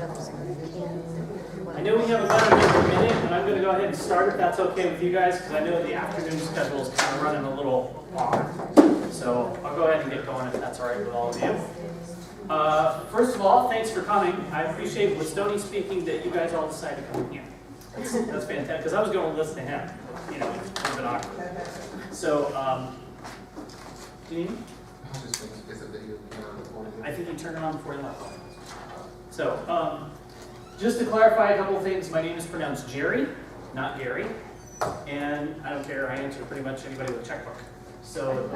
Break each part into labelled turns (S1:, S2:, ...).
S1: I know we have about a minute, and I'm going to go ahead and start if that's okay with you guys, because I know the afternoon schedule is kind of running a little long. So I'll go ahead and get going if that's all right with all of you. First of all, thanks for coming. I appreciate with Stoney speaking that you guys all decided to come here. That's fantastic, because I was going to listen to him. You know, it's a bit awkward. So, do you need me? I think you turned it on before you left. So, just to clarify a couple of things, my name is pronounced Gery, not Gary. And I don't care, I answer pretty much anybody with a checkbook. So,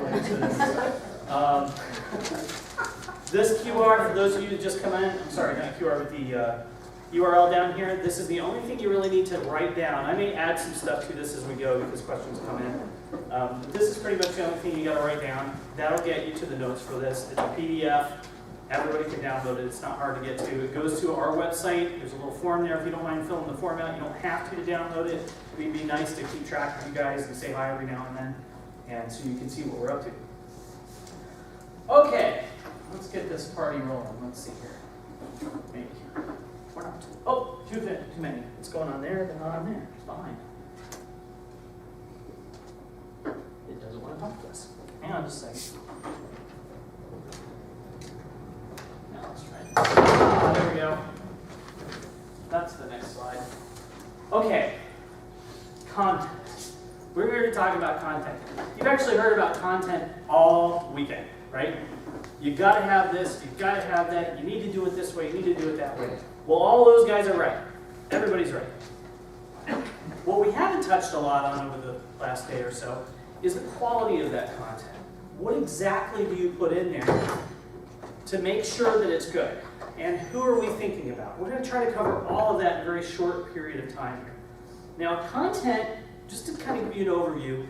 S1: this QR, for those of you that just come in, I'm sorry, not QR, but the URL down here, this is the only thing you really need to write down. I may add some stuff to this as we go because questions come in. But this is pretty much the only thing you got to write down. That'll get you to the notes for this. It's a PDF. Everybody can download it. It's not hard to get to. It goes to our website. There's a little form there if you don't mind filling the form out. You don't have to download it. It'd be nice to keep track of you guys and say hi every now and then, and so you can see what we're up to. Okay, let's get this party rolling. Let's see here. Maybe. We're not. Oh, too many. What's going on there? They're not on there. It's fine. It doesn't want to talk to us. Hang on just a second. Now let's try it. There we go. That's the next slide. Okay. Content. We're here to talk about content. You've actually heard about content all weekend, right? You've got to have this, you've got to have that, you need to do it this way, you need to do it that way. Well, all those guys are right. Everybody's right. What we haven't touched a lot on over the last day or so is the quality of that content. What exactly do you put in there to make sure that it's good? And who are we thinking about? We're going to try to cover all of that in a very short period of time here. Now, content, just to kind of give you an overview,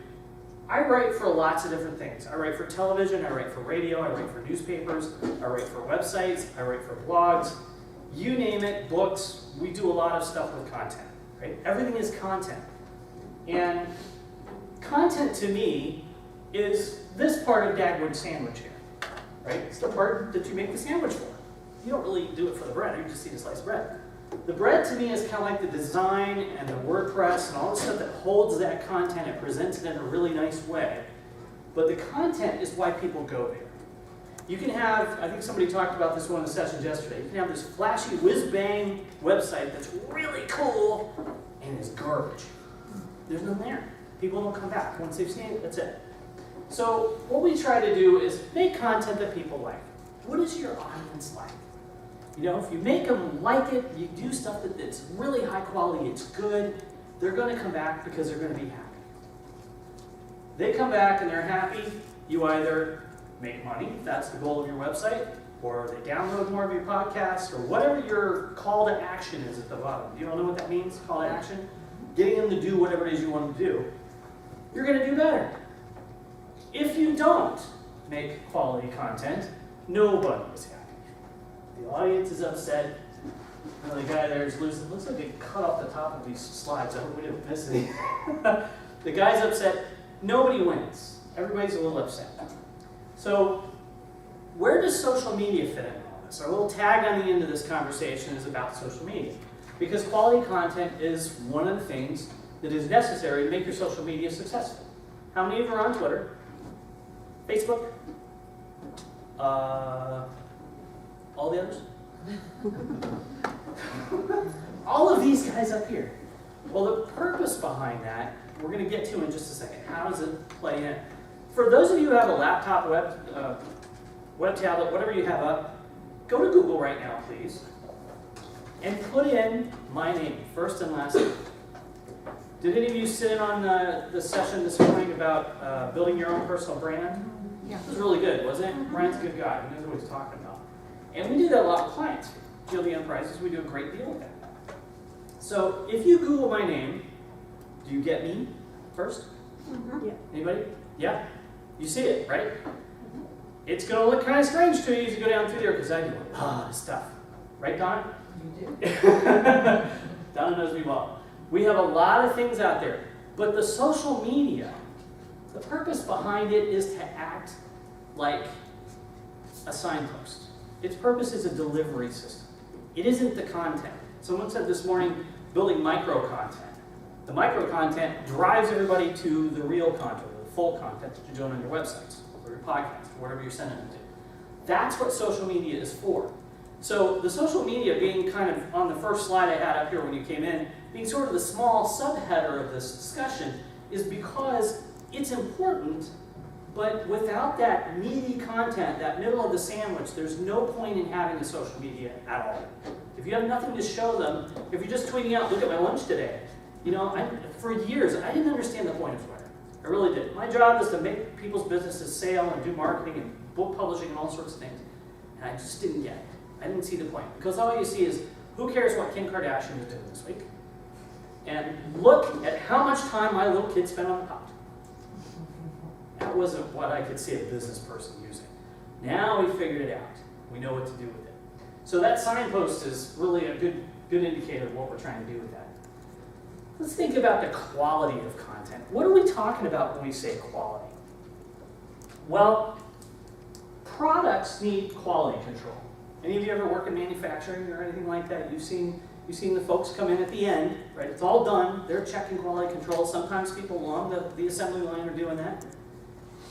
S1: I write for lots of different things. I write for television, I write for radio, I write for newspapers, I write for websites, I write for blogs. You name it, books, we do a lot of stuff with content, right? Everything is content. And content to me is this part of Dagwood's sandwich here, right? It's the part that you make the sandwich for. You don't really do it for the bread, you just eat a slice of bread. The bread to me is kind of like the design and the WordPress and all the stuff that holds that content and presents it in a really nice way. But the content is why people go there. You can have, I think somebody talked about this one in the sessions yesterday, you can have this flashy whiz-bang website that's really cool and is garbage. There's none there. People don't come back. Once they've seen it, that's it. So what we try to do is make content that people like. What is your audience like? You know, if you make them like it, you do stuff that's really high quality, it's good, they're going to come back because they're going to be happy. They come back and they're happy, you either make money, if that's the goal of your website, or they download more of your podcasts, or whatever your call to action is at the bottom. You don't know what that means, call to action? Getting them to do whatever it is you want them to do. You're going to do better. If you don't make quality content, nobody is happy. The audience is upset. The guy there is losing. Looks like they cut off the top of these slides. I hope we didn't miss any. The guy's upset. Nobody wins. Everybody's a little upset. So, where does social media fit in all this? Our little tag on the end of this conversation is about social media. Because quality content is one of the things that is necessary to make your social media successful. How many of you are on Twitter? Facebook? All the others? All of these guys up here. Well, the purpose behind that, we're going to get to in just a second. How does it play in? For those of you who have a laptop, web tablet, whatever you have up, go to Google right now, please, and put in my name, first and last name. Did any of you sit in on the session this morning about building your own personal brand?
S2: Yeah.
S1: It was really good, wasn't it? Brian's a good guy. He knows what he's talking about. And we do that a lot with clients. GLD Enterprises, we do a great deal with that. So if you Google my name, do you get me first?
S2: Mm-hmm. Yeah.
S1: Anybody? Yeah? You see it, right? Mm-hmm. It's going to look kind of strange to you as you go down through there because I do a lot of stuff. Right, Donna?
S2: You do.
S1: Donna knows me well. We have a lot of things out there. But the social media, the purpose behind it is to act like a signpost. Its purpose is a delivery system. It isn't the content. Someone said this morning, building micro content. The micro content drives everybody to the real content, the full content that you're doing on your websites, or your podcasts, or whatever you're sending them to. That's what social media is for. So the social media being kind of on the first slide I had up here when you came in, being sort of the small subheader of this discussion is because it's important, but without that meaty content, that middle of the sandwich, there's no point in having a social media at all. If you have nothing to show them, if you're just tweeting out, look at my lunch today. You know, for years, I didn't understand the point of Twitter. I really did. My job is to make people's businesses sail and do marketing and book publishing and all sorts of things. And I just didn't get it. I didn't see the point. Because all you see is, who cares what Kim Kardashian is doing this week? And look at how much time my little kid spent on the pot. That wasn't what I could see a business person using. Now we figured it out. We know what to do with it. So that signpost is really a good indicator of what we're trying to do with that. Let's think about the quality of content. What are we talking about when we say quality? Well, products need quality control. Any of you ever work in manufacturing or anything like that? You've seen the folks come in at the end, right? It's all done. They're checking quality control. Sometimes people along the assembly line are doing that.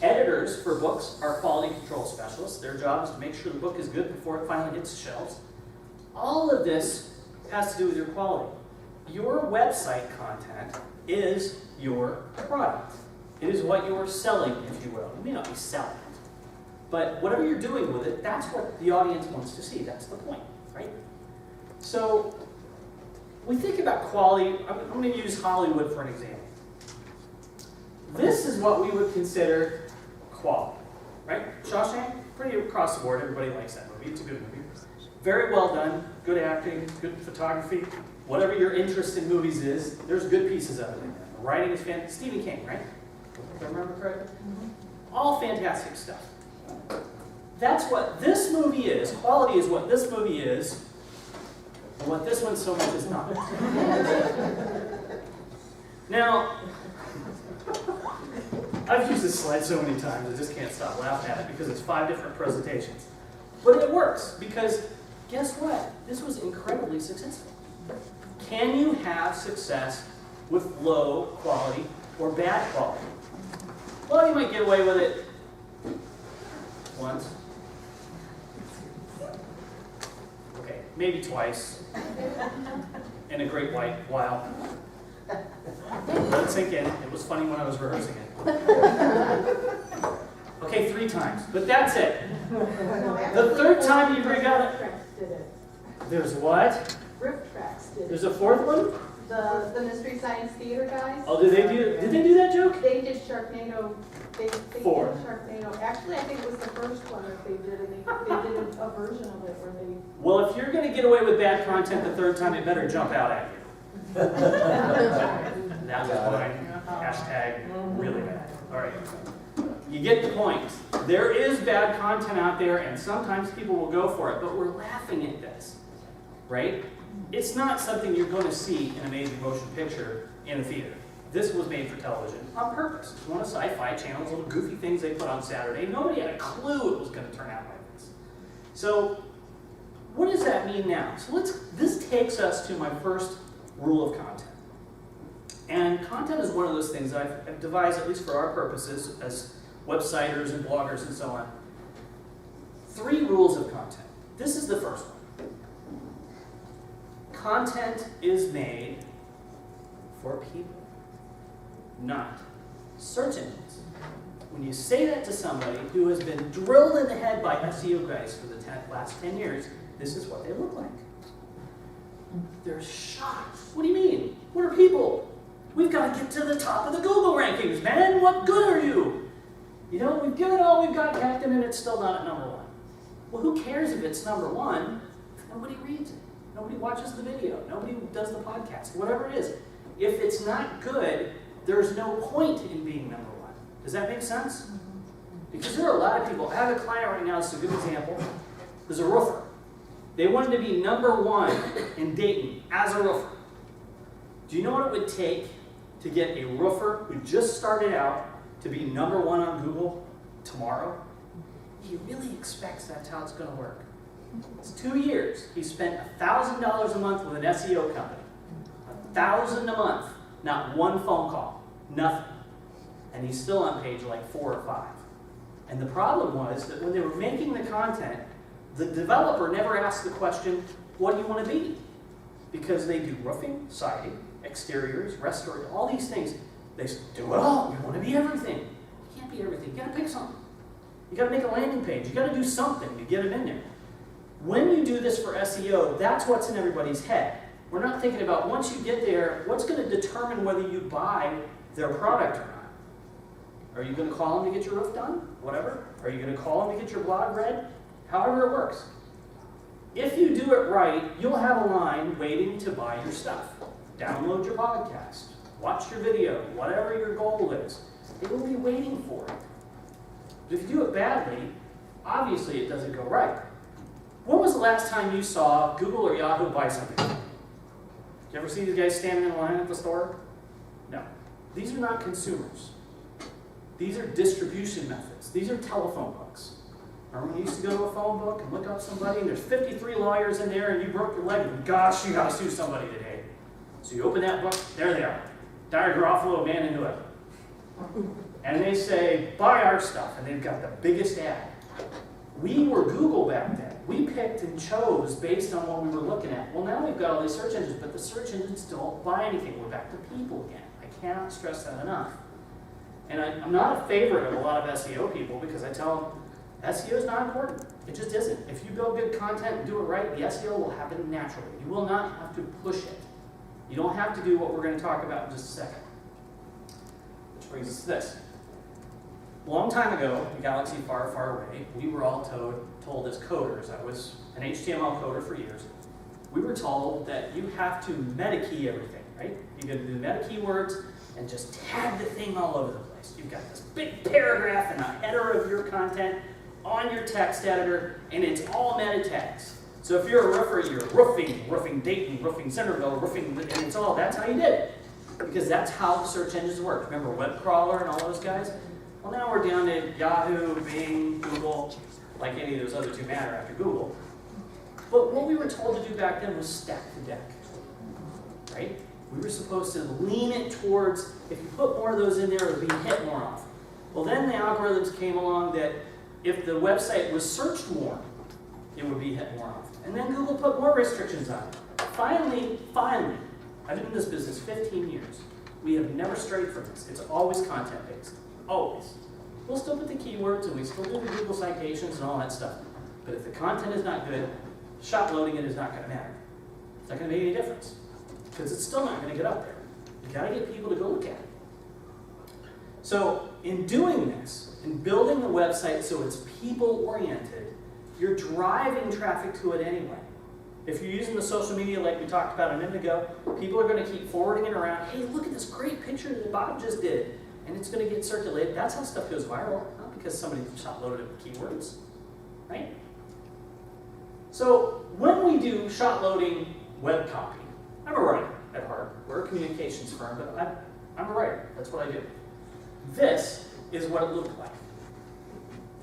S1: Editors for books are quality control specialists. Their job is to make sure the book is good before it finally hits the shelves. All of this has to do with your quality. Your website content is your product. It is what you are selling, if you will. You may not be selling it, but whatever you're doing with it, that's what the audience wants to see. That's the point, right? So we think about quality. I'm going to use Hollywood for an example. This is what we would consider quality, right? Shawshank, pretty across the board. Everybody likes that movie. It's a good movie. Very well done. Good acting, good photography. Whatever your interest in movies is, there's good pieces of it in there. The writing is fantastic. Stephen King, right? If I remember correctly? All fantastic stuff. That's what this movie is. Quality is what this movie is, and what this one so much is not. Now, I've used this slide so many times, I just can't stop laughing at it because it's 5 different presentations. But it works because, guess what? This was incredibly successful. Can you have success with low quality or bad quality? Well, you might get away with it once. Okay, maybe twice. In a great while. Let it sink in. It was funny when I was rehearsing it. Okay, 3 times. But that's it. The 3rd time you bring out it. There's what?
S2: Riff Tracks did it.
S1: There's a 4th one?
S2: The Mystery Science Theater guys.
S1: Oh, did they do that joke?
S2: They did Sharknado. They
S1: 4.
S2: did Sharknado. Actually, I think it was the first one that they did, and they did a version of it where they.
S1: Well, if you're going to get away with bad content the 3rd time, it better jump out at you. That was mine. Hashtag really bad. All right. You get the point. There is bad content out there, and sometimes people will go for it, but we're laughing at this, right? It's not something you're going to see in a major motion picture in a theater. This was made for television on purpose. It's one of Sci-Fi Channel's little goofy things they put on Saturday. Nobody had a clue it was going to turn out like this. So what does that mean now? So this takes us to my first rule of content. And content is one of those things that I've devised, at least for our purposes, as websiters and bloggers and so on. 3 rules of content. This is the first one. Content is made for people, not search engines. When you say that to somebody who has been drilled in the head by SEO guys for the last 10 years, this is what they look like. They're shocked. What do you mean? What are people? We've got to get to the top of the Google rankings, man. What good are you? You know, we've given all we've got, Captain, and it's still not at number 1. Well, who cares if it's number 1? Nobody reads it. Nobody watches the video. Nobody does the podcast. Whatever it is. If it's not good, there's no point in being number 1. Does that make sense? Because there are a lot of people. I have a client right now, it's a good example. There's a roofer. They wanted to be number 1 in Dayton as a roofer. Do you know what it would take to get a roofer who just started out to be number 1 on Google tomorrow? He really expects that's how it's going to work. It's 2 years. He spent $1,000 a month with an SEO company. $1,000 a month. Not one phone call. Nothing. And he's still on page like 4 or 5. And the problem was that when they were making the content, the developer never asked the question, what do you want to be? Because they do roofing, siding, exteriors, restoration, all these things. They do it all. You want to be everything. You can't be everything. You got to pick something. You got to make a landing page. You got to do something to get it in there. When you do this for SEO, that's what's in everybody's head. We're not thinking about once you get there, what's going to determine whether you buy their product or not. Are you going to call them to get your roof done? Whatever. Are you going to call them to get your blog read? However it works. If you do it right, you'll have a line waiting to buy your stuff. Download your podcast. Watch your video. Whatever your goal is. It will be waiting for it. But if you do it badly, obviously it doesn't go right. When was the last time you saw Google or Yahoo buy something? Did you ever see these guys standing in line at the store? No. These are not consumers. These are distribution methods. These are telephone books. Remember when you used to go to a phone book and look up somebody and there's 53 lawyers in there and you broke your leg and gosh, you got to sue somebody today. So you open that book, there they are. Dyer Garofalo, man into it. And they say, buy our stuff, and they've got the biggest ad. We were Google back then. We picked and chose based on what we were looking at. Well, now we've got all these search engines, but the search engines don't buy anything. We're back to people again. I cannot stress that enough. And I'm not a favorite of a lot of SEO people because I tell them, SEO is not important. It just isn't. If you build good content and do it right, the SEO will happen naturally. You will not have to push it. You don't have to do what we're going to talk about in just a second. Which brings us to this. A long time ago, in a galaxy far, far away, we were all told as coders, I was an HTML coder for years, we were told that you have to meta-key everything, right? You got to do meta keywords and just tag the thing all over the place. You've got this big paragraph and a header of your content on your text editor, and it's all meta tags. So if you're a roofer, you're roofing Dayton, roofing Centerville, roofing, and it's all, that's how you did it. Because that's how the search engines work. Remember web crawler and all those guys? Well, now we're down to Yahoo, Bing, Google, like any of those other two matter after Google. But what we were told to do back then was stack the deck, right? We were supposed to lean it towards, if you put more of those in there, it would be hit more often. Well, then the algorithms came along that if the website was searched more, it would be hit more often. And then Google put more restrictions on it. Finally, I've been in this business 15 years. We have never strayed from this. It's always content-based. Always. We'll still put the keywords and we still do the Google citations and all that stuff. But if the content is not good, shop loading it is not going to matter. It's not going to make any difference. Because it's still not going to get up there. You've got to get people to go look at it. So in doing this, in building the website so it's people-oriented, you're driving traffic to it anyway. If you're using the social media like we talked about a minute ago, people are going to keep forwarding it around. Hey, look at this great picture that Bob just did. And it's going to get circulated. That's how stuff goes viral, not because somebody shot loaded it with keywords, right? So when we do shot loading web copy, I'm a writer at heart. We're a communications firm, but I'm a writer. That's what I do. This is what it looked like.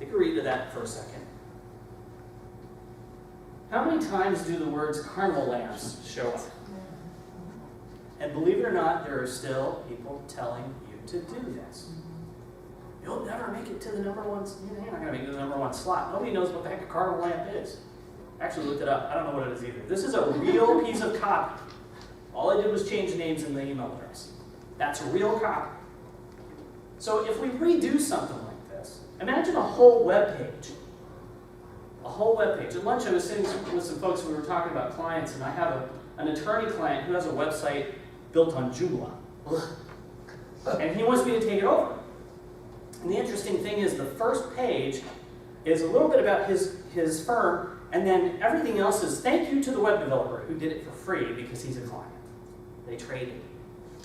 S1: Take a read of that for a second. How many times do the words carnival lamps show up? And believe it or not, there are still people telling you to do this. You'll never make it to the number one, you're not going to make it to the number one slot. Nobody knows what the heck a carnival lamp is. I actually looked it up. I don't know what it is either. This is a real piece of copy. All I did was change the names and the email address. That's a real copy. So if we redo something like this, imagine a whole web page. A whole web page. At lunch I was sitting with some folks, we were talking about clients, and I have an attorney client who has a website built on Joomla. And he wants me to take it over. And the interesting thing is the first page is a little bit about his firm, and then everything else is thank you to the web developer who did it for free because he's a client. They traded.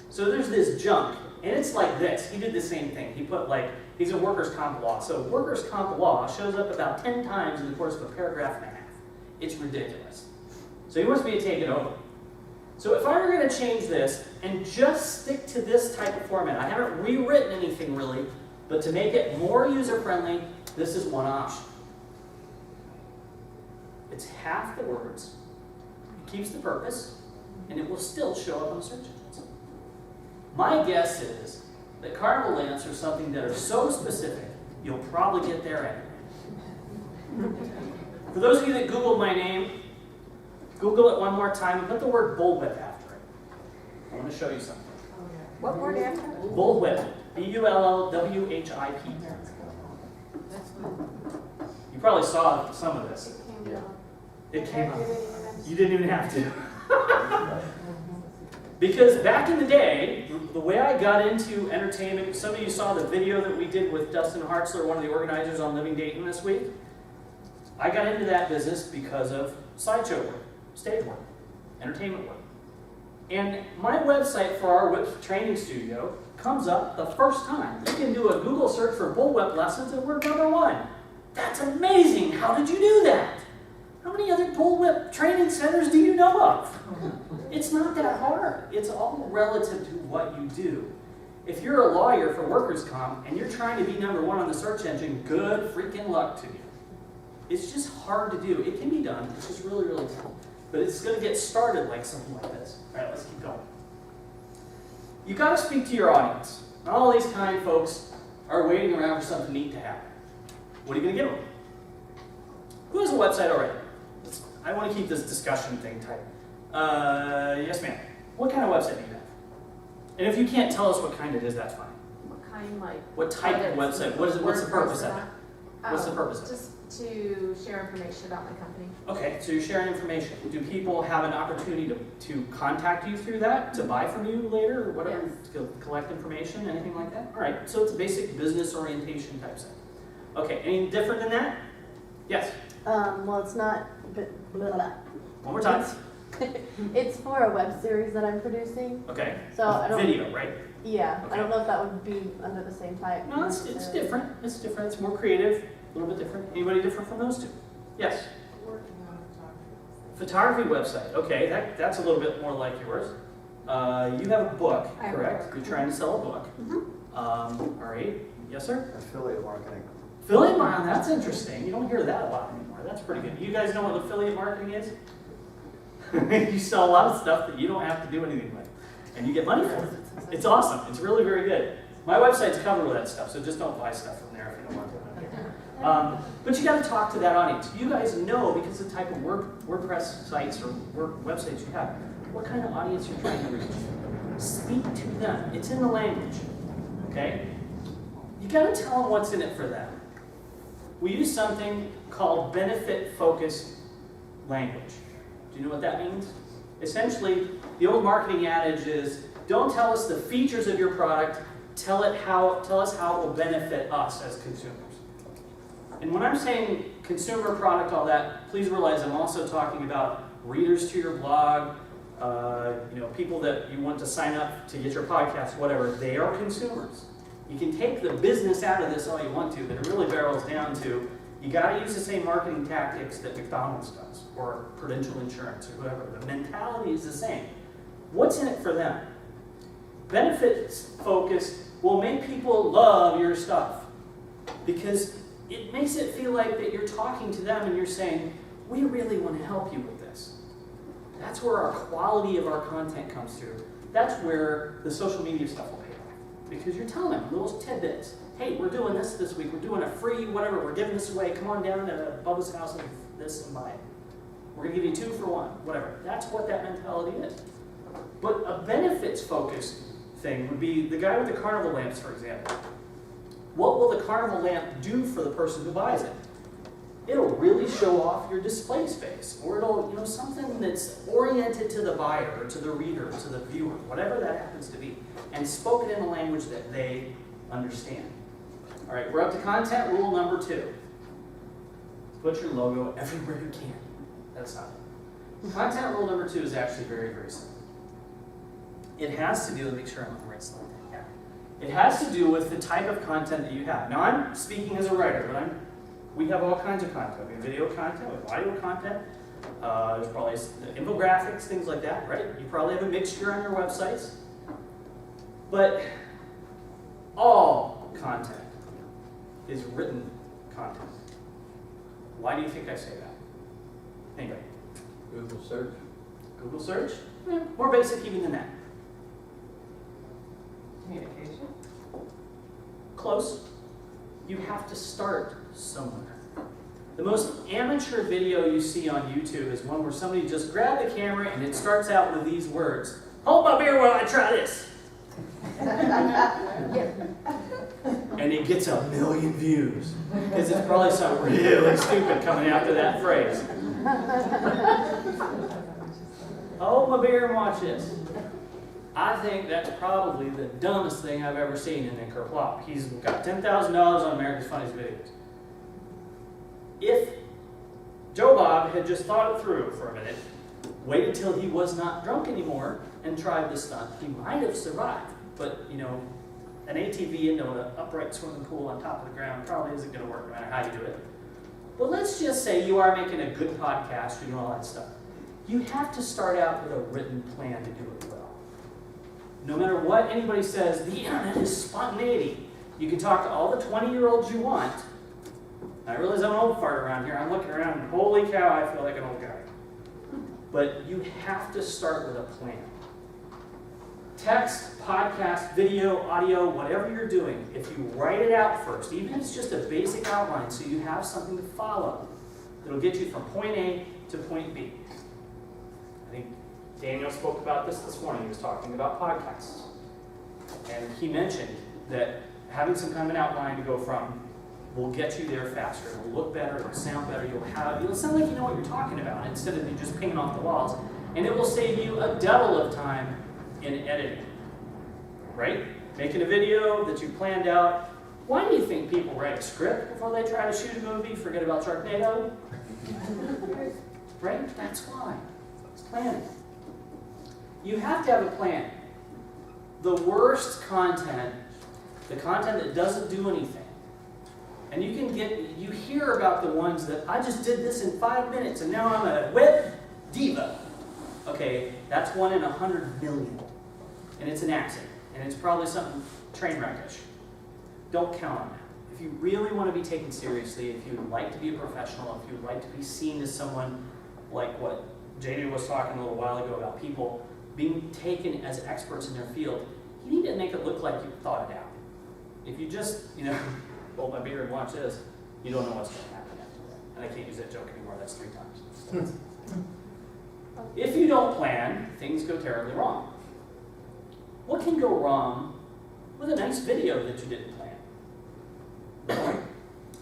S1: So there's this junk, and it's like this. He did the same thing. He put he's in workers' comp law. So workers' comp law shows up about 10 times in the course of a paragraph and a half. It's ridiculous. So he wants me to take it over. So if I were going to change this and just stick to this type of format, I haven't rewritten anything really, but to make it more user-friendly, this is one option. It's half the words, it keeps the purpose, and it will still show up on the search engines. My guess is that carnival lamps are something that are so specific, you'll probably get there anyway. For those of you that Googled my name, Google it one more time and put the word bullwhip after it. I want to show you something.
S2: What word after?
S1: Bullwhip. B-U-L-L-W-H-I-P. You probably saw some of this. It came up. You didn't even have to. Because back in the day, the way I got into entertainment, some of you saw the video that we did with Dustin Hartzler, one of the organizers on Living Dayton this week. I got into that business because of sideshow work, stage work, entertainment work. And my website for our whip training studio comes up the first time. You can do a Google search for bullwhip lessons and we're #1. That's amazing. How did you do that? How many other bullwhip training centers do you know of? It's not that hard. It's all relative to what you do. If you're a lawyer for workers' comp and you're trying to be #1 on the search engine, good freaking luck to you. It's just hard to do. It can be done. It's just really, really tough. But it's going to get started like something like this. All right, let's keep going. You got to speak to your audience. Not all these kind folks are waiting around for something neat to happen. What are you going to give them? Who has a website already? I want to keep this discussion thing tight. Yes, ma'am. What kind of website do you have? And if you can't tell us what kind it is, that's fine.
S2: What kind, like?
S1: What type of website? What is it? What's the purpose of it? What's the purpose of it?
S2: Just to share information about my company.
S1: Okay, so you're sharing information. Do people have an opportunity to contact you through that, to buy from you later, or whatever,
S2: Yes.
S1: to collect information, anything like that? All right, so it's a basic business orientation type thing. Okay, any different than that? Yes,
S3: Well, it's not, but blah, blah.
S1: one more time.
S3: It's for a web series that I'm producing.
S1: Okay,
S3: So I don't.
S1: video, right?
S3: Yeah,
S1: Okay.
S3: I don't know if that would be under the same type.
S1: No, it's
S3: necessarily.
S1: different. It's different. It's more creative, a little bit different. Anybody different from those two? Yes. Photography website. Okay, that's a little bit more like yours. You have a book,
S2: I have a
S1: correct?
S2: book.
S1: You're trying to sell a book.
S2: Mhm.
S1: All right. Yes, sir?
S4: Affiliate marketing.
S1: Affiliate marketing, that's interesting. You don't hear that a lot anymore. That's pretty good. You guys know what affiliate marketing is? You sell a lot of stuff that you don't have to do anything with. And you get money for it. It's awesome. It's really very good. My website's covered with that stuff, so just don't buy stuff from there if you don't want to. But you got to talk to that audience. You guys know, because of the type of WordPress sites or websites you have, what kind of audience you're trying to reach. Speak to them. It's in the language. Okay? You got to tell them what's in it for them. We use something called benefit-focused language. Do you know what that means? Essentially, the old marketing adage is, don't tell us the features of your product, tell us how it will benefit us as consumers. And when I'm saying consumer product, all that, please realize I'm also talking about readers to your blog, people that you want to sign up to get your podcast, whatever. They are consumers. You can take the business out of this all you want to, but it really barrels down to you got to use the same marketing tactics that McDonald's does, or Prudential Insurance, or whoever. The mentality is the same. What's in it for them? Benefits focused will make people love your stuff because it makes it feel like that you're talking to them and you're saying, we really want to help you with this. That's where our quality of our content comes through. That's where the social media stuff will pay off. Because you're telling them little tidbits. Hey, we're doing this week. We're doing a free whatever. We're giving this away. Come on down to Bubba's house and this and buy it. We're going to give you 2 for 1. Whatever. That's what that mentality is. But a benefits-focused thing would be the guy with the carnival lamps, for example. What will the carnival lamp do for the person who buys it? It'll really show off your display space, or it'll, something that's oriented to the buyer, or to the reader, to the viewer, whatever that happens to be, and spoken in a language that they understand. All right, we're up to content rule number 2. Put your logo everywhere you can. That's not it. Content rule number 2 is actually very, very simple. It has to do with, make sure I'm on the right slide. Yeah. It has to do with the type of content that you have. Now, I'm speaking as a writer, but we have all kinds of content. We have video content, we have audio content. There's probably infographics, things like that, right? You probably have a mixture on your websites. But all content is written content. Why do you think I say that? Anyway,
S4: Google search.
S1: Google search? More basic even than that.
S5: Communication.
S1: Close. You have to start somewhere. The most amateur video you see on YouTube is one where somebody just grabbed the camera and it starts out with these words. Hold my beer while I try this. And it gets 1 million views. Because it's probably something really stupid coming after that phrase. Hold my beer and watch this. I think that's probably the dumbest thing I've ever seen in Nick Kerplop. He's got $10,000 on America's Funniest Videos. If Joe Bob had just thought it through for a minute, waited till he was not drunk anymore, and tried the stunt, he might have survived. But, you know, an ATV into an upright swimming pool on top of the ground probably isn't going to work no matter how you do it. But let's just say you are making a good podcast, you know, all that stuff. You have to start out with a written plan to do it well. No matter what anybody says, the internet is spontaneity. You can talk to all the 20-year-olds you want. I realize I'm an old fart around here. I'm looking around and holy cow, I feel like an old guy. But you have to start with a plan. Text, podcast, video, audio, whatever you're doing, if you write it out first, even if it's just a basic outline so you have something to follow, it'll get you from point A to point B. I think Daniel spoke about this morning. He was talking about podcasts. And he mentioned that having some kind of an outline to go from will get you there faster. It will look better, it will sound better, you'll sound like you know what you're talking about instead of you just pinging off the walls. And it will save you a double of time in editing. Right? Making a video that you planned out. Why do you think people write a script before they try to shoot a movie? Forget about Sharknado? Right? That's why. It's planning. You have to have a plan. The worst content, the content that doesn't do anything, and you hear about the ones that, I just did this in 5 minutes and now I'm a web diva. Okay, that's 1 in 100 million. And it's an accident. And it's probably something train wreck-ish. Don't count on that. If you really want to be taken seriously, if you would like to be a professional, if you would like to be seen as someone like what JD was talking a little while ago about people being taken as experts in their field, you need to make it look like you thought it out. If you just, hold my beer and watch this, you don't know what's going to happen after that. And I can't use that joke anymore, that's 3 times. If you don't plan, things go terribly wrong. What can go wrong with a nice video that you didn't plan?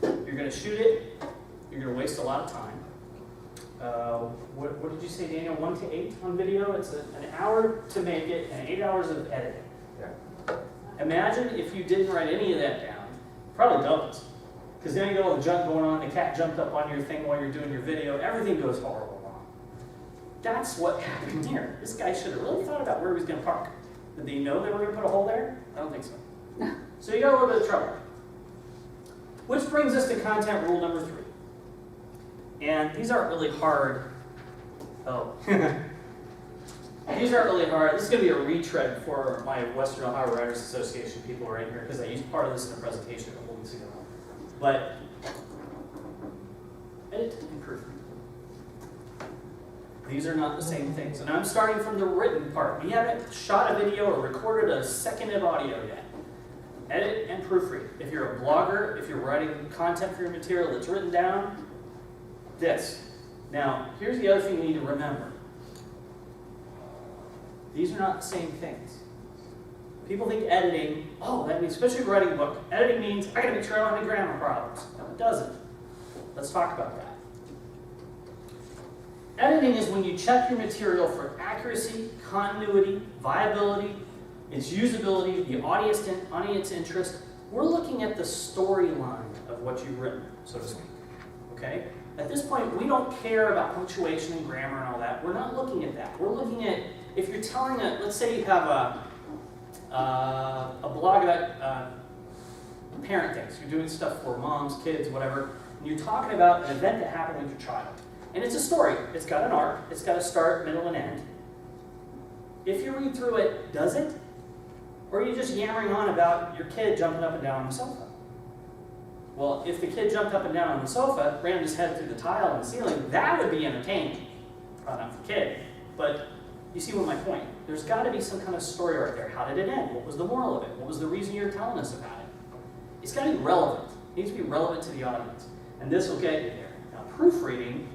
S1: You're going to shoot it, you're going to waste a lot of time. What did you say, Daniel? 1 to 8 on video? It's an hour to make it and 8 hours of editing.
S4: Yeah.
S1: Imagine if you didn't write any of that down. Probably doubles. Because then you got all the junk going on, the cat jumped up on your thing while you're doing your video, everything goes horrible wrong. That's what happened here. This guy should have really thought about where he was going to park. Did they know they were going to put a hole there? I don't think so. So you got a little bit of trouble. Which brings us to content rule number 3. And these aren't really hard. Oh. These aren't really hard. This is going to be a retread for my Western Ohio Writers Association people right here, because I used part of this in a presentation a couple weeks ago. But edit and proofread. These are not the same things. And I'm starting from the written part. We haven't shot a video or recorded a second of audio yet. Edit and proofread. If you're a blogger, if you're writing content for your material that's written down, this. Now, here's the other thing you need to remember. These are not the same things. People think editing, that means, especially if you're writing a book, editing means I gotta make sure I don't have any grammar problems. No, it doesn't. Let's talk about that. Editing is when you check your material for accuracy, continuity, viability, its usability, the audience interest. We're looking at the storyline of what you've written, so to speak. Okay? At this point, we don't care about punctuation and grammar and all that. We're not looking at that. We're looking at, if you're telling let's say you have a blog about parent things. You're doing stuff for moms, kids, whatever. And you're talking about an event that happened with your child. And it's a story. It's got an arc. It's got a start, middle, and end. If you read through it, does it? Or are you just yammering on about your kid jumping up and down on the sofa? Well, if the kid jumped up and down on the sofa, ran his head through the tile on the ceiling, that would be entertaining. Probably not for the kid, but you see what my point. There's got to be some kind of story right there. How did it end? What was the moral of it? What was the reason you're telling us about it? It's got to be relevant. It needs to be relevant to the audience. And this will get you there. Now, proofreading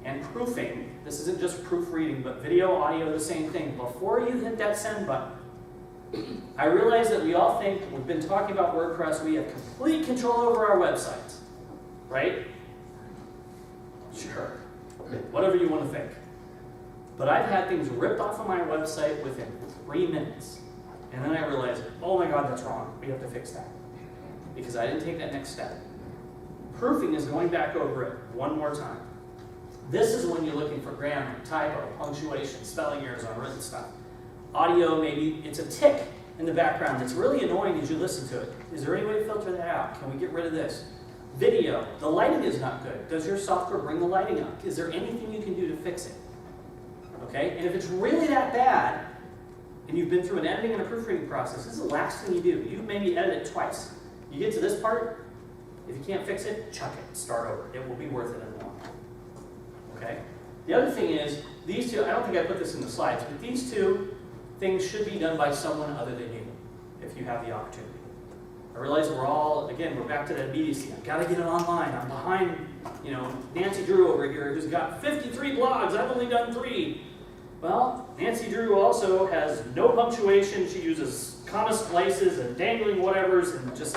S1: and proofing, this isn't just proofreading, but video, audio, the same thing. Before you hit that send button, I realize that we all think, we've been talking about WordPress, we have complete control over our websites, right? Sure, whatever you want to think. But I've had things ripped off of my website within 3 minutes. And then I realized, oh my God, that's wrong. We have to fix that. Because I didn't take that next step. Proofing is going back over it one more time. This is when you're looking for grammar, typo, punctuation, spelling errors on written stuff. Audio, maybe it's a tick in the background that's really annoying as you listen to it. Is there any way to filter that out? Can we get rid of this? Video, the lighting is not good. Does your software bring the lighting up? Is there anything you can do to fix it? Okay, and if it's really that bad, and you've been through an editing and a proofreading process, this is the last thing you do. You maybe edit it twice. You get to this part, if you can't fix it, chuck it, start over. It will be worth it in the long run. Okay? The other thing is, these two, I don't think I put this in the slides, but these two things should be done by someone other than you, if you have the opportunity. I realize we're all, again, we're back to that immediacy. I've got to get it online. I'm behind, Nancy Drew over here, who's got 53 blogs. I've only done 3. Well, Nancy Drew also has no punctuation. She uses comma splices and dangling whatevers, and just,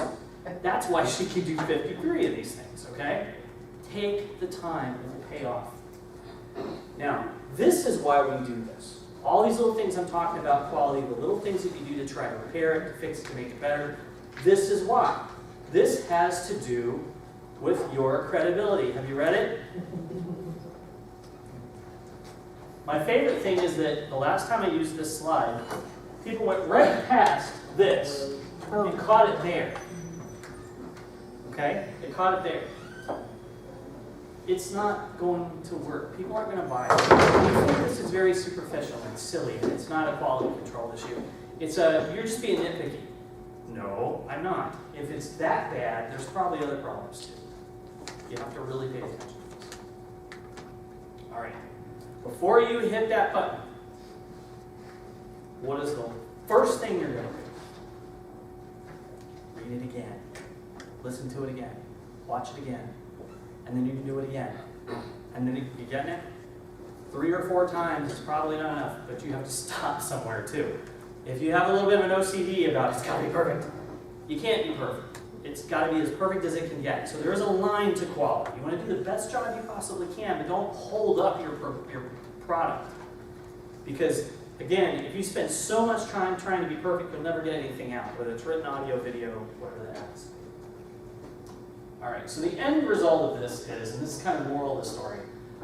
S1: that's why she can do 53 of these things, okay? Take the time, it will pay off. Now, this is why we do this. All these little things I'm talking about, quality, the little things that you do to try to repair it, to fix it, to make it better, this is why. This has to do with your credibility. Have you read it? My favorite thing is that the last time I used this slide, people went right past this and caught it there. Okay? They caught it there. It's not going to work. People aren't going to buy it. I think this is very superficial and silly, and it's not a quality control issue. You're just being nitpicky. No, I'm not. If it's that bad, there's probably other problems too. You have to really pay attention to this. All right. Before you hit that button, what is the first thing you're going to do? Read it again. Listen to it again. Watch it again. And then you can do it again. And then you getting it? 3 or 4 times is probably not enough, but you have to stop somewhere too. If you have a little bit of an OCD about it's got to be perfect, you can't be perfect. It's got to be as perfect as it can get. So there is a line to quality. You want to do the best job you possibly can, but don't hold up your product. Because, again, if you spend so much time trying to be perfect, you'll never get anything out, whether it's written, audio, video, whatever that is. All right, so the end result of this is, and this is kind of the moral of the story,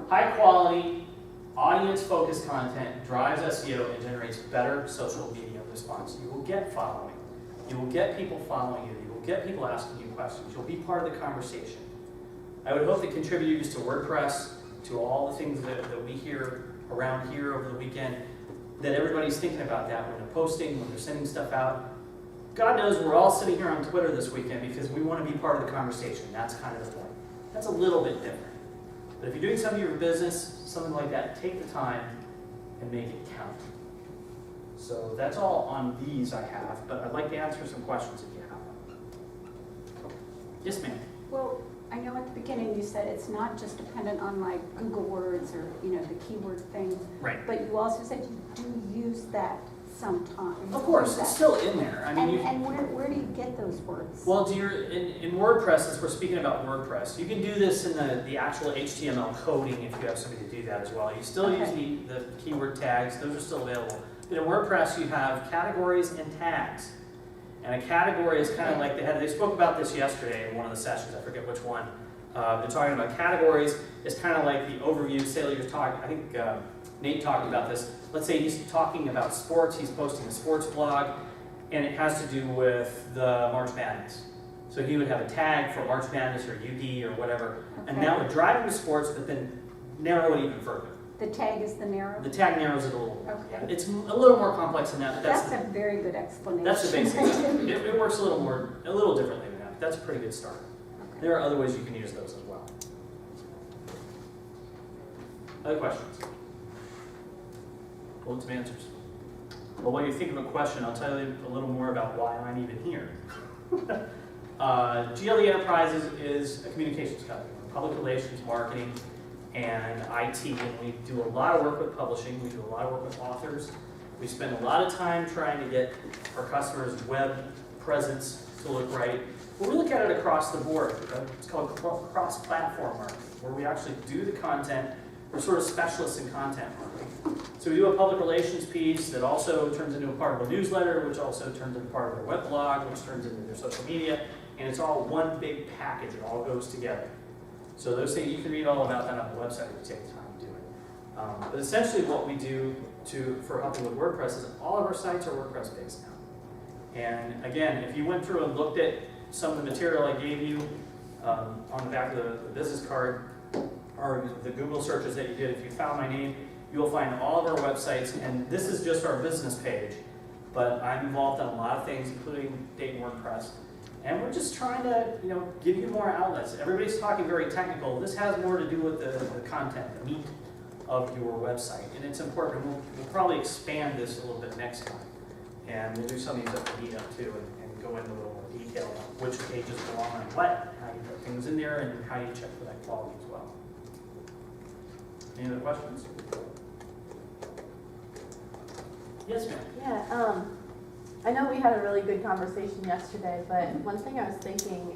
S1: high quality, audience-focused content drives SEO and generates better social media response. You will get following. You will get people following you. You will get people asking you questions. You'll be part of the conversation. I would hope that contributors to WordPress, to all the things that we hear around here over the weekend, that everybody's thinking about that when they're posting, when they're sending stuff out. God knows we're all sitting here on Twitter this weekend because we want to be part of the conversation. That's kind of the point. That's a little bit different. But if you're doing something in your business, something like that, take the time and make it count. So that's all on these I have, but I'd like to answer some questions if you have them. Yes, ma'am.
S5: Well, I know at the beginning you said it's not just dependent on like Google Words or the keyword thing.
S1: Right.
S5: But you also said you do use that sometimes.
S1: Of course, it's still in there. I mean,
S5: and where do you get those words?
S1: Well, in WordPress, as we're speaking about WordPress, you can do this in the actual HTML coding if you have somebody to do that as well. You still use the keyword tags. Those are still available. But in WordPress, you have categories and tags. And a category is kind of like they spoke about this yesterday in one of the sessions. I forget which one. They're talking about categories. It's kind of like the overview. Say you're talking. I think Nate talked about this. Let's say he's talking about sports. He's posting a sports blog, and it has to do with the March Madness. So he would have a tag for March Madness or UD or whatever, and that would drive him to sports, but then narrow it even further.
S5: The tag is the narrow?
S1: The tag narrows it a little bit.
S5: Okay.
S1: It's a little more complex than that. But
S5: That's a very good explanation.
S1: That's the basics. It works a little differently than that. But that's a pretty good start. There are other ways you can use those as well. Other questions? Loads of answers. Well, when you think of a question, I'll tell you a little more about why I'm even here. GLE Enterprises is a communications company, public relations, marketing, and IT, and we do a lot of work with publishing. We do a lot of work with authors. We spend a lot of time trying to get our customers' web presence to look right. But we look at it across the board. It's called cross-platform marketing, where we actually do the content. We're sort of specialists in content marketing. So we do a public relations piece that also turns into a part of a newsletter, which also turns into part of their web blog, which turns into their social media, and it's all one big package. It all goes together. So those things, you can read all about that on the website if you take the time to do it. But essentially what we do for helping with WordPress is all of our sites are WordPress based now. And again, if you went through and looked at some of the material I gave you on the back of the business card, or the Google searches that you did, if you found my name, you will find all of our websites, and this is just our business page, but I'm involved in a lot of things, including Dayton WordPress. And we're just trying to, give you more outlets. Everybody's talking very technical. This has more to do with the content, the meat of your website, and it's important. We'll probably expand this a little bit next time, and we'll do some of these at the meetup too, and go into a little more detail about which pages belong on what, how you put things in there, and how you check for that quality as well. Any other questions? Yes, ma'am.
S3: Yeah, I know we had a really good conversation yesterday, but one thing I was thinking,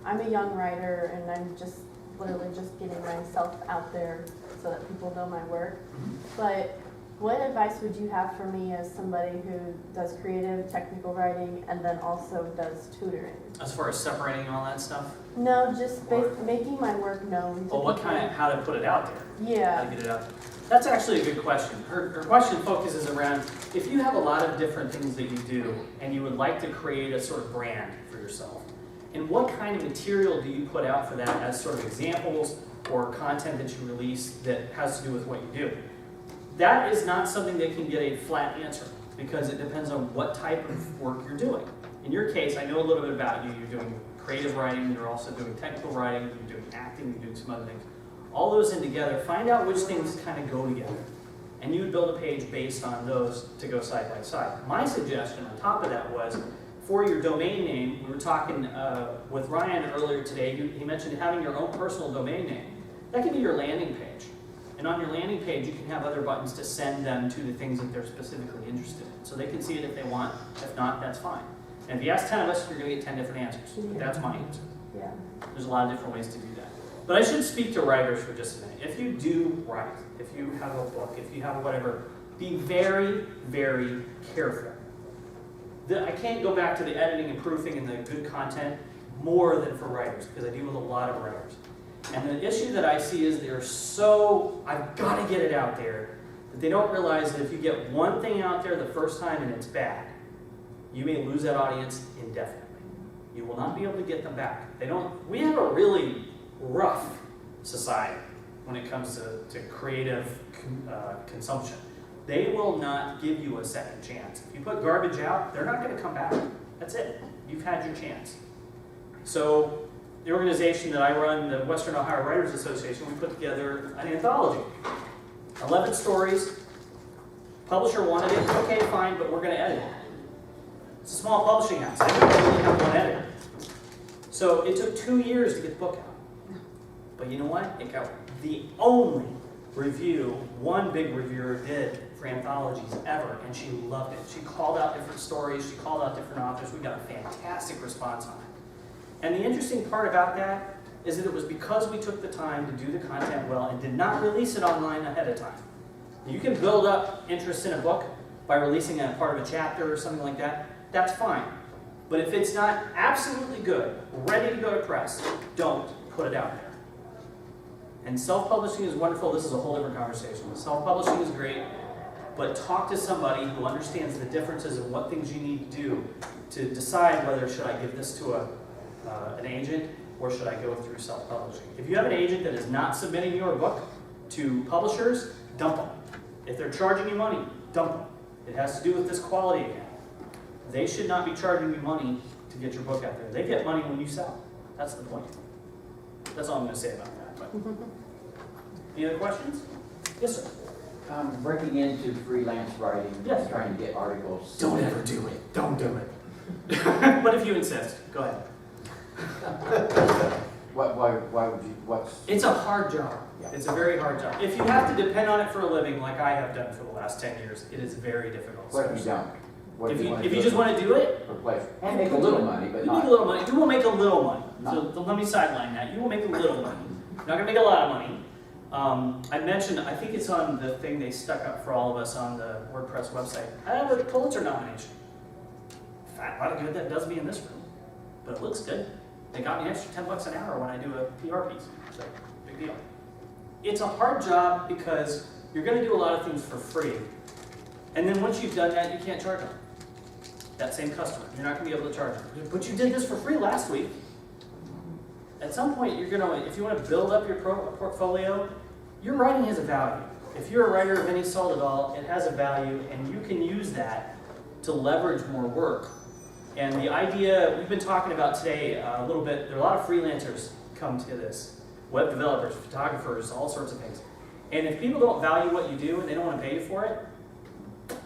S3: I'm a young writer and I'm just literally just getting myself out there so that people know my work. But what advice would you have for me as somebody who does creative, technical writing, and then also does tutoring?
S1: As far as separating all that stuff?
S3: No, just making my work known to
S1: Well, what
S3: people.
S1: kind of, how to put it out there? How
S3: Yeah.
S1: to get it out there. That's actually a good question. Her question focuses around, if you have a lot of different things that you do, and you would like to create a sort of brand for yourself, and what kind of material do you put out for that as sort of examples or content that you release that has to do with what you do? That is not something that can get a flat answer, because it depends on what type of work you're doing. In your case, I know a little bit about you. You're doing creative writing, you're also doing technical writing, you're doing acting, you're doing some other things. All those in together, find out which things kind of go together. And you would build a page based on those to go side by side. My suggestion on top of that was, for your domain name, we were talking with Ryan earlier today, he mentioned having your own personal domain name. That can be your landing page. And on your landing page, you can have other buttons to send them to the things that they're specifically interested in. So they can see it if they want. If not, that's fine. And if you ask 10 of us, you're going to get 10 different answers. But that's my answer.
S3: Yeah.
S1: There's a lot of different ways to do that. But I should speak to writers for just a minute. If you do write, if you have a book, if you have whatever, be very, very careful. I can't go back to the editing and proofing and the good content more than for writers, because I deal with a lot of writers. And the issue that I see is they're so, I've got to get it out there, that they don't realize that if you get one thing out there the first time and it's bad, you may lose that audience indefinitely. You will not be able to get them back. We have a really rough society when it comes to creative consumption. They will not give you a second chance. If you put garbage out, they're not going to come back. That's it. You've had your chance. So the organization that I run, the Western Ohio Writers Association, we put together an anthology. 11 stories. Publisher wanted it. Okay, fine, but we're going to edit it. It's a small publishing house. They don't really have one editor. So it took 2 years to get the book out. But you know what? It got the only review one big reviewer did for anthologies ever, and she loved it. She called out different stories. She called out different authors. We got a fantastic response on it. And the interesting part about that is that it was because we took the time to do the content well and did not release it online ahead of time. You can build up interest in a book by releasing a part of a chapter or something like that. That's fine. But if it's not absolutely good, ready to go to press, don't put it out there. And self-publishing is wonderful. This is a whole different conversation. Self-publishing is great, but talk to somebody who understands the differences and what things you need to do to decide whether should I give this to an agent or should I go through self-publishing. If you have an agent that is not submitting your book to publishers, dump them. If they're charging you money, dump them. It has to do with this quality again. They should not be charging you money to get your book out there. They get money when you sell. That's the point. That's all I'm gonna say about that, but. Any other questions? Yes, sir.
S6: Breaking into freelance writing,
S1: Yes.
S6: trying to get articles.
S1: Don't ever do it. Don't do it. But if you insist, go ahead.
S6: Why would you, what's?
S1: It's a hard job.
S6: Yeah.
S1: It's a very hard job. If you have to depend on it for a living, like I have done for the last 10 years, it is very difficult.
S6: What if you don't? What
S1: If
S6: wanna
S1: you
S6: do
S1: just want to do it,
S6: for pleasure? And make a little money, but
S1: you
S6: not.
S1: make a little money. You will make a little money.
S6: No.
S1: So let me sideline that. You will make a little money. You're not going to make a lot of money. I mentioned, I think it's on the thing they stuck up for all of us on the WordPress website. I have a Pulitzer nomination. In fact, a lot of good that does me in this room, but it looks good. They got me an extra $10 an hour when I do a PR piece. So, big deal. It's a hard job because you're going to do a lot of things for free. And then once you've done that, you can't charge them. That same customer, you're not going to be able to charge them. But you did this for free last week. At some point, you're going to, if you want to build up your portfolio, your writing has a value. If you're a writer of any salt at all, it has a value, and you can use that to leverage more work. And the idea we've been talking about today a little bit, there are a lot of freelancers come to this, web developers, photographers, all sorts of things. And if people don't value what you do and they don't want to pay you for it,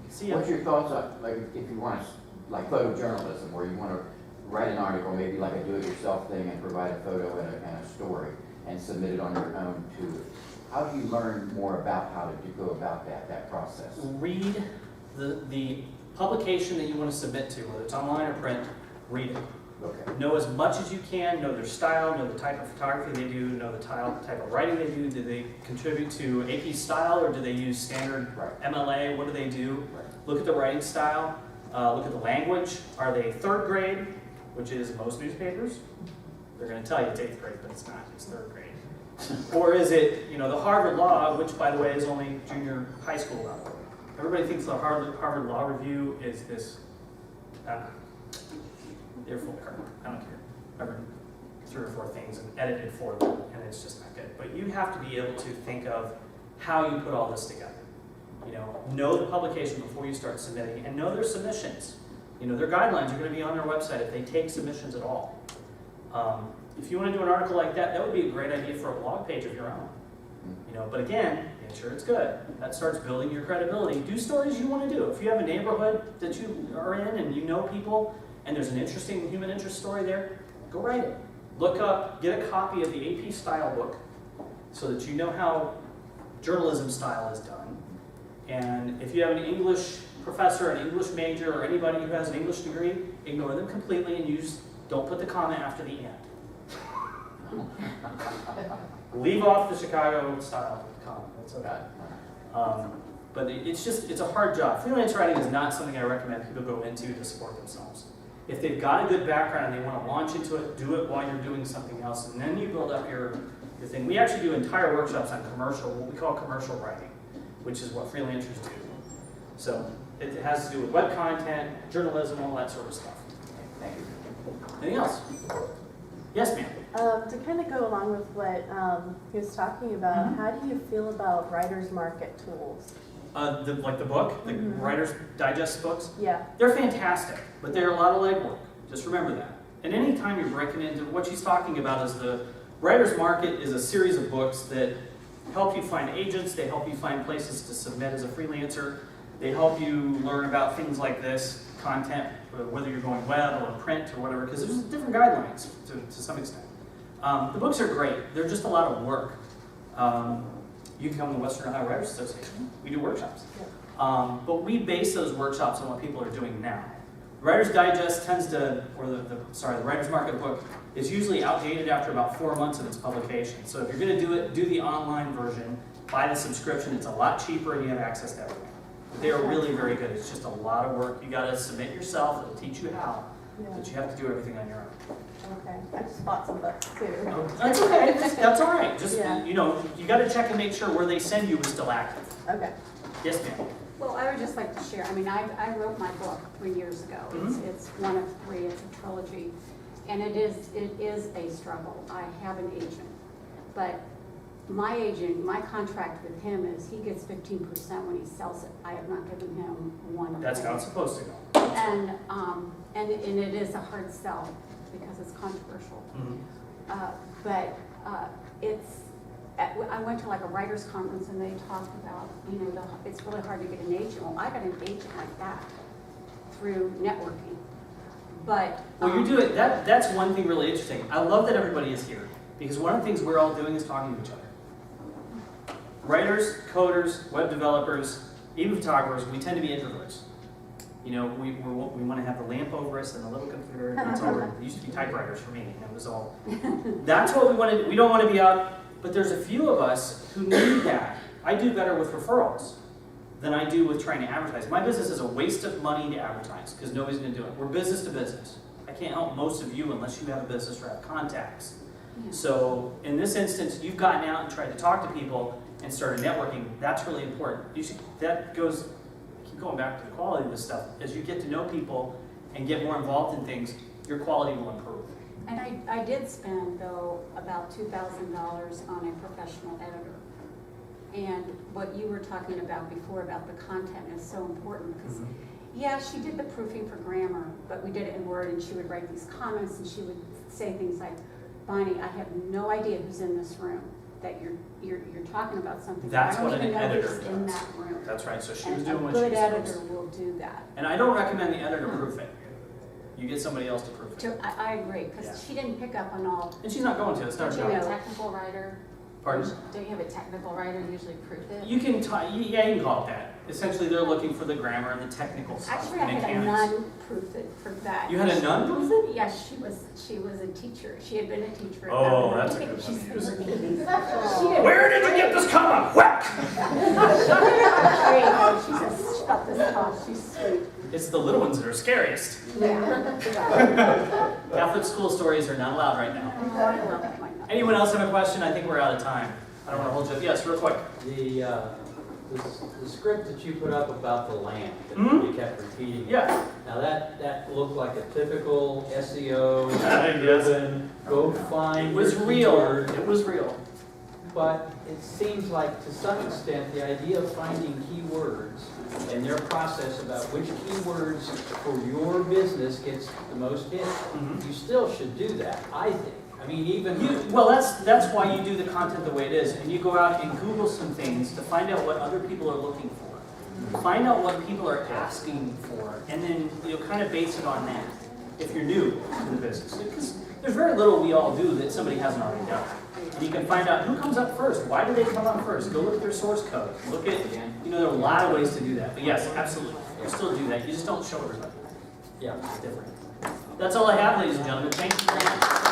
S1: see ya.
S6: What's your thoughts on, like, if you want to, like photojournalism, where you want to write an article, maybe like a do-it-yourself thing, and provide a photo and a story, and submit it on your own to, how do you learn more about how to go about that process?
S1: Read the publication that you want to submit to, whether it's online or print, read it.
S6: Okay.
S1: Know as much as you can, know their style, know the type of photography they do, know the type of writing they do. Do they contribute to AP style or do they use standard
S6: Right.
S1: MLA? What do they do?
S6: Right.
S1: Look at the writing style, look at the language. Are they third grade, which is most newspapers? They're going to tell you it's 8th grade, but it's not, it's third grade. Or is it, the Harvard Law, which by the way is only junior high school level. Everybody thinks the Harvard Law Review is this, they're full of crap. I don't care. I've written 3 or 4 things and edited for them, and it's just not good. But you have to be able to think of how you put all this together. Know the publication before you start submitting, and know their submissions. Their guidelines are going to be on their website if they take submissions at all. If you want to do an article like that, that would be a great idea for a blog page of your own. But again, make sure it's good. That starts building your credibility. Do stories you want to do. If you have a neighborhood that you are in and you know people, and there's an interesting human interest story there, go write it. Look up, get a copy of the AP style book so that you know how journalism style is done. And if you have an English professor, an English major, or anybody who has an English degree, ignore them completely and don't put the comma after the end. Leave off the Chicago style comma, that's okay. But it's a hard job. Freelance writing is not something I recommend people go into to support themselves. If they've got a good background and they want to launch into it, do it while you're doing something else, and then you build up your thing. We actually do entire workshops on what we call commercial writing, which is what freelancers do. So it has to do with web content, journalism, all that sort of stuff.
S6: Thank you.
S1: Anything else? Yes, ma'am.
S3: To kind of go along with what he was talking about, how do you feel about writer's market tools?
S1: Like the book, the Writer's Digest books,
S3: Yeah.
S1: they're fantastic, but they're a lot of legwork. Just remember that. And anytime you're breaking into what she's talking about is the Writer's Market is a series of books that help you find agents, they help you find places to submit as a freelancer, they help you learn about things like this, content, whether you're going web or print or whatever, because there's different guidelines to some extent. The books are great. They're just a lot of work. You can come to the Western Ohio Writers Association. We do workshops. But we base those workshops on what people are doing now. The Writer's Digest tends to, or the Writer's Market book is usually outdated after about 4 months of its publication. So if you're going to do it, do the online version, buy the subscription. It's a lot cheaper and you have access to everything. They are really very good. It's just a lot of work. You got to submit yourself. It'll teach you how, but you have to do everything on your own.
S3: Okay. I just bought some books too.
S1: That's okay. That's all right. Just
S3: Yeah.
S1: you got to check and make sure where they send you is still active.
S3: Okay.
S1: Yes, ma'am.
S5: Well, I would just like to share, I wrote my book 3 years ago. It's one of 3, it's a trilogy. And it is a struggle. I have an agent. But my agent, my contract with him is he gets 15% when he sells it. I have not given him one.
S1: That's how it's supposed to go.
S5: And it is a hard sell. because it's controversial.
S1: Mhm.
S5: But I went to like a writers conference and they talked about, you know, it's really hard to get an agent. Well, I got an agent like that through networking. But.
S1: Well, you're doing, that's one thing really interesting. I love that everybody is here, because one of the things we're all doing is talking to each other. Writers, coders, web developers, even photographers, we tend to be introverts. You know, we want to have the lamp over us and the little computer, and that's all it used to be typewriters for me, and it was all. That's what we want to do. We don't want to be out, but there's a few of us who need that. I do better with referrals than I do with trying to advertise. My business is a waste of money to advertise because nobody's going to do it. We're business to business. I can't help most of you unless you have a business or have contacts.
S5: Yeah.
S1: So in this instance, you've gotten out and tried to talk to people and started networking. That's really important. That goes, I keep going back to the quality of this stuff. As you get to know people and get more involved in things, your quality will improve.
S5: And I did spend, though, about $2,000 on a professional editor. And what you were talking about before about the content is so important because, yeah, she did the proofing for grammar, but we did it in Word, and she would write these comments, and she would say things like, Bonnie, I have no idea who's in this room, that you're talking about something.
S1: That's what
S5: I
S1: an
S5: don't even know
S1: editor
S5: who's in
S1: does.
S5: that room.
S1: That's right. So she
S5: And
S1: was doing
S5: a
S1: what she was
S5: good
S1: supposed
S5: editor
S1: to.
S5: will do that.
S1: And I don't recommend the editor proof it. You get somebody else to proof it.
S5: I agree, because
S1: Yeah.
S5: she didn't pick up on all.
S1: And she's not going to. It's not her
S7: Don't you have
S1: job.
S7: a technical writer?
S1: Pardon?
S7: Don't you have a technical writer usually proof it?
S1: You can, yeah, you can call it that. Essentially, they're looking for the grammar and the technical stuff.
S5: Actually, I had a
S1: mechanics.
S5: nun proof it for that.
S1: You had a nun proof it?
S5: Yes, she was a teacher. She had been a teacher.
S1: Oh, that's a good one.
S5: She's
S1: to use.
S5: super neat.
S1: Where did you get this comma? Whack!
S5: She's about this tall. She's sweet.
S1: It's the little ones that are scariest.
S5: Yeah.
S1: Catholic school stories are not allowed right now.
S5: Oh, I love that one.
S1: Anyone else have a question? I think we're out of time. I don't want to hold you up. Yes, real quick.
S4: The script that you put up about the land, that
S1: Mhm.
S4: you kept repeating.
S1: Yeah.
S4: Now that looked like a typical SEO
S1: Yes.
S4: driven, go find
S1: It was
S4: your
S1: real.
S4: keyword.
S1: It was real.
S4: But it seems like to some extent the idea of finding keywords and their process about which keywords for your business gets the most hit,
S1: Mhm.
S4: you still should do that, I think. I mean, even
S1: Well, that's why you do the content the way it is, and you go out and Google some things to find out what other people are looking for. Find out what people are asking for, and then you'll kind of base it on that. If you're new to the business, because there's very little we all do that somebody hasn't already done. And you can find out who comes up first. Why do they come up first? Go look at their source code. Look at, there are a lot of ways to do that. But yes, absolutely, you still do that. You just don't show everybody.
S4: yeah.
S1: It's different. That's all I have, ladies and gentlemen. Thank you very much.